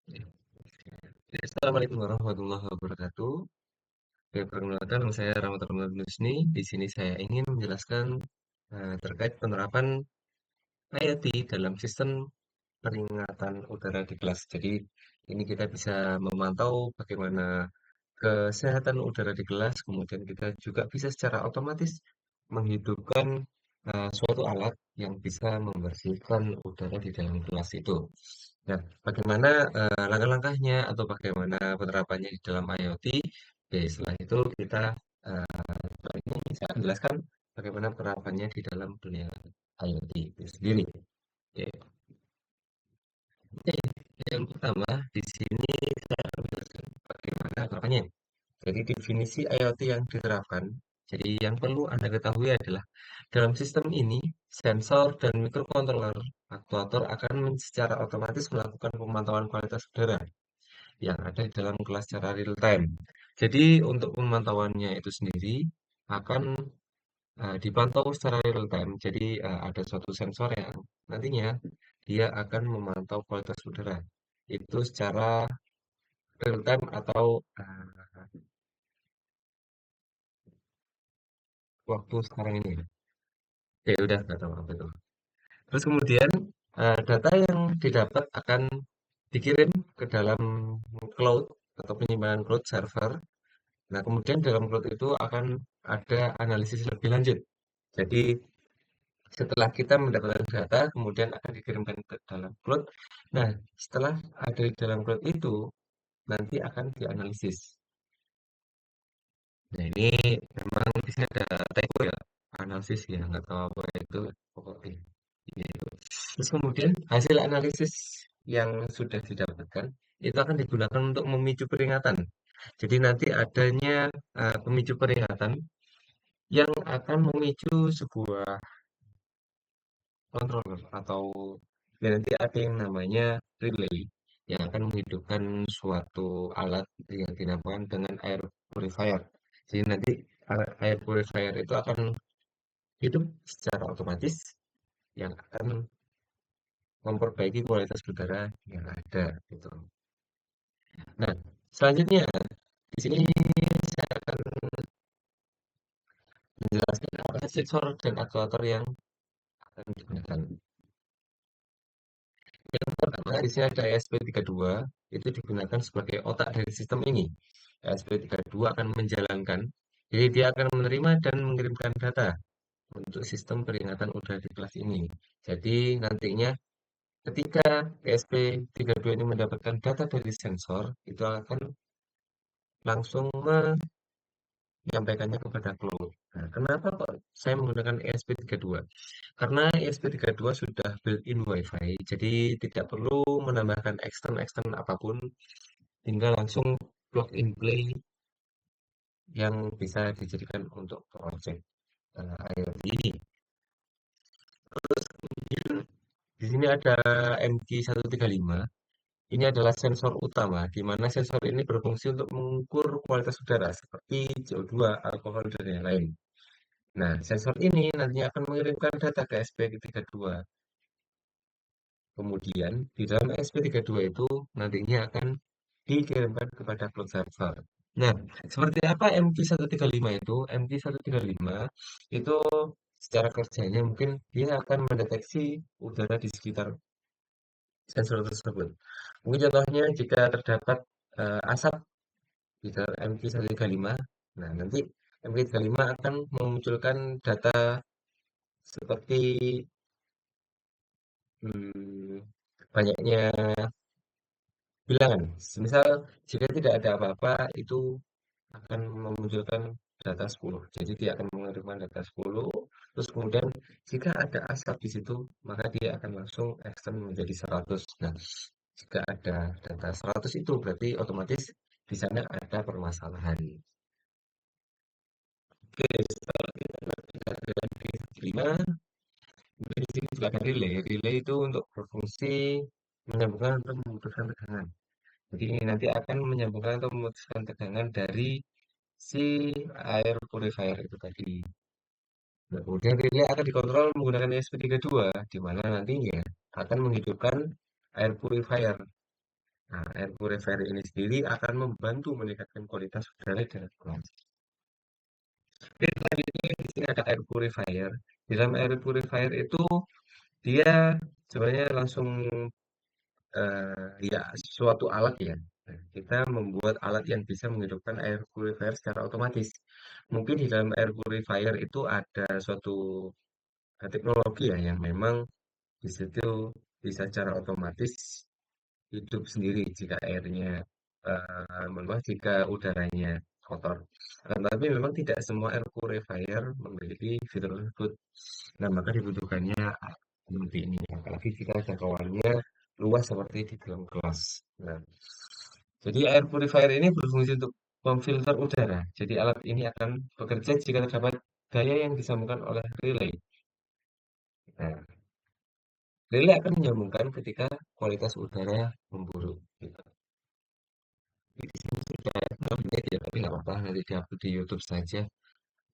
Ya, Assalamualaikum warahmatullahi wabarakatuh. Oke, perkenalkan nama saya Rahmat Rahmat Lusni. Di sini saya ingin menjelaskan terkait penerapan IoT dalam sistem peringatan udara di kelas. Jadi, ini kita bisa memantau bagaimana kesehatan udara di kelas, kemudian kita juga bisa secara otomatis menghidupkan suatu alat yang bisa membersihkan udara di dalam kelas itu. Nah, bagaimana langkah-langkahnya atau bagaimana penerapannya di dalam IoT? Oke, setelah itu kita ini saya akan jelaskan bagaimana penerapannya di dalam dunia IoT itu sendiri. Oke, yang pertama di sini saya akan menjelaskan bagaimana penerapannya. Jadi definisi IoT yang diterapkan, jadi yang perlu Anda ketahui adalah dalam sistem ini, sensor dan mikrokontroler aktuator akan secara otomatis melakukan pemantauan kualitas udara yang ada di dalam kelas secara real time. Jadi untuk pemantauannya itu sendiri akan dipantau secara real time. Jadi ada suatu sensor yang nantinya dia akan memantau kualitas udara itu secara real time atau waktu sekarang ini. Ya udah nggak tahu apa itu. Terus kemudian data yang didapat akan dikirim ke dalam cloud atau penyimpanan cloud server. Nah, kemudian dalam cloud itu akan ada analisis lebih lanjut. Jadi setelah kita mendapatkan data, kemudian akan dikirimkan ke dalam cloud. Nah, setelah ada di dalam cloud itu, nanti akan dianalisis. Nah, ini memang di sini ada typo ya, analisis ya, nggak tahu apa itu pokoknya. Gitu. Terus kemudian hasil analisis yang sudah didapatkan itu akan digunakan untuk memicu peringatan. Jadi nanti adanya pemicu peringatan yang akan memicu sebuah controller atau ya nanti ada yang namanya relay yang akan menghidupkan suatu alat yang dinamakan dengan air purifier. Jadi nanti air purifier itu akan hidup secara otomatis yang akan memperbaiki kualitas udara yang ada gitu. Nah, selanjutnya di sini saya akan menjelaskan apa sensor dan aktuator yang akan digunakan. Yang pertama, di sini ada ESP32, itu digunakan sebagai otak dari sistem ini. ESP32 akan menjalankan, jadi dia akan menerima dan mengirimkan data untuk sistem peringatan udara di kelas ini. Jadi nantinya ketika ESP32 ini mendapatkan data dari sensor, itu akan langsung menyampaikannya kepada cloud. Nah, kenapa kok saya menggunakan ESP32? Karena ESP32 sudah built-in Wi-Fi, jadi tidak perlu menambahkan ekstern-ekstern apapun, tinggal langsung plug and play yang bisa dijadikan untuk project IoT ini. Terus kemudian di sini ada MQ135. Ini adalah sensor utama, di mana sensor ini berfungsi untuk mengukur kualitas udara seperti CO2, alkohol, dan yang lain. Nah, sensor ini nantinya akan mengirimkan data ke SP32. Kemudian, di dalam SP32 itu nantinya akan dikirimkan kepada cloud server. Nah, seperti apa MQ135 itu? MQ135 itu secara kerjanya mungkin dia akan mendeteksi udara di sekitar sensor tersebut. Mungkin contohnya jika terdapat asap di dalam MQ135, nah nanti MQ135 akan memunculkan data seperti hmm, banyaknya bilangan. Semisal jika tidak ada apa-apa itu akan memunculkan data 10. Jadi dia akan mengirimkan data 10, terus kemudian jika ada asap di situ, maka dia akan langsung extend menjadi 100. Nah, jika ada data 100 itu berarti otomatis di sana ada permasalahan. Oke, setelah kita dengan lima, kemudian di sini juga ada relay. Relay itu untuk berfungsi menyambungkan atau memutuskan tegangan. Jadi ini nanti akan menyambungkan atau memutuskan tegangan dari si air purifier itu tadi. Nah, kemudian relay akan dikontrol menggunakan ESP32, di mana nantinya akan menghidupkan air purifier. Nah, air purifier ini sendiri akan membantu meningkatkan kualitas udara di dalam kelas. Oke, selanjutnya di sini ada air purifier. Di dalam air purifier itu dia sebenarnya langsung ya suatu alat ya. Nah, kita membuat alat yang bisa menghidupkan air purifier secara otomatis. Mungkin di dalam air purifier itu ada suatu teknologi ya yang memang di situ bisa secara otomatis hidup sendiri jika airnya mohon maaf jika udaranya kotor. Tapi memang tidak semua air purifier memiliki fitur tersebut. Nah, maka dibutuhkannya seperti ini. Apalagi jika jangkauannya luas seperti di dalam kelas. Nah, jadi air purifier ini berfungsi untuk memfilter udara. Jadi alat ini akan bekerja jika terdapat gaya yang disambungkan oleh relay. Nah, relay akan menyambungkan ketika kualitas udara memburuk. Gitu. Di sini sudah 6 menit ya, tapi nggak apa-apa, nanti diupload di YouTube saja.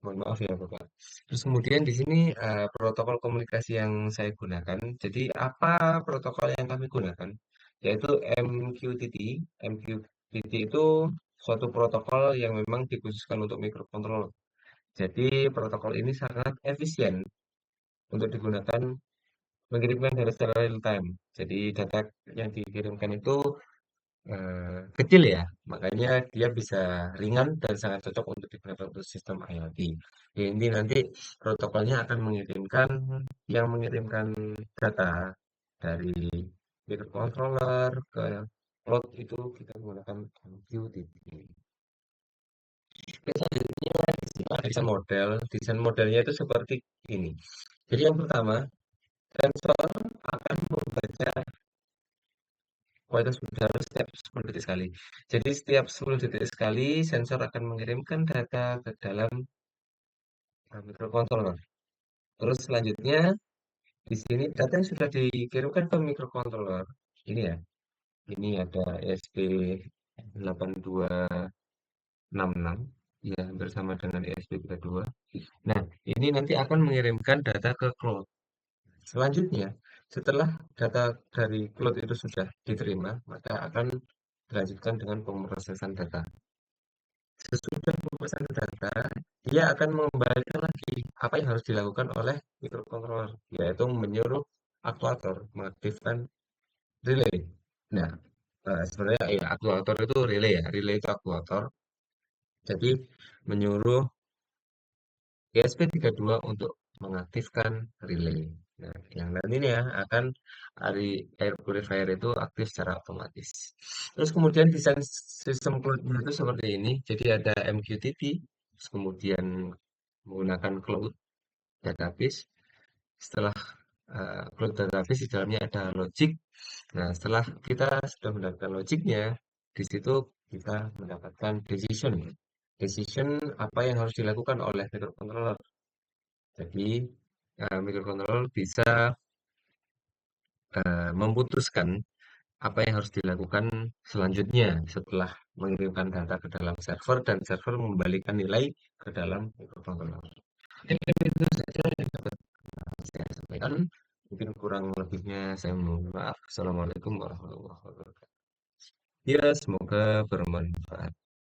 Mohon maaf ya Bapak. Terus kemudian di sini protokol komunikasi yang saya gunakan. Jadi apa protokol yang kami gunakan? Yaitu MQTT. MQTT itu suatu protokol yang memang dikhususkan untuk microcontroller. Jadi protokol ini sangat efisien untuk digunakan mengirimkan data secara real time. Jadi data yang dikirimkan itu kecil ya, makanya dia bisa ringan dan sangat cocok untuk digunakan untuk sistem IoT. Ya, ini nanti protokolnya akan mengirimkan data dari microcontroller ke cloud itu kita menggunakan MQTT. Oke, selanjutnya di sini ada desain model. Desain modelnya itu seperti ini. Jadi yang pertama, sensor akan membaca kualitas udara setiap 10 detik sekali. Jadi setiap 10 detik sekali sensor akan mengirimkan data ke dalam microcontroller. Terus selanjutnya di sini data yang sudah dikirimkan ke microcontroller. Ini ya, ini ada ESP8266 ya bersama dengan ESP32. Nah, ini nanti akan mengirimkan data ke cloud. Selanjutnya, setelah data dari cloud itu sudah diterima, maka akan dilanjutkan dengan pemrosesan data. Sesudah pemrosesan data, dia akan mengembalikan lagi apa yang harus dilakukan oleh microcontroller, yaitu menyuruh aktuator mengaktifkan relay. Nah, sebenarnya ya aktuator itu relay ya, relay itu aktuator. Jadi menyuruh ESP32 untuk mengaktifkan relay. Nah, yang nantinya akan air purifier itu aktif secara otomatis. Terus kemudian desain sistem cloud-nya itu seperti ini. Jadi ada MQTT, terus kemudian menggunakan cloud database. Setelah cloud database di dalamnya ada logic. Nah, setelah kita sudah mendapatkan logiknya, di situ kita mendapatkan decision. Decision apa yang harus dilakukan oleh microcontroller. Jadi, microcontroller bisa memutuskan apa yang harus dilakukan selanjutnya setelah mengirimkan data ke dalam server dan server mengembalikan nilai ke dalam microcontroller. Mungkin itu saja yang dapat saya sampaikan. Mungkin kurang lebihnya saya mohon maaf. Assalamualaikum warahmatullahi wabarakatuh. Ya, semoga bermanfaat.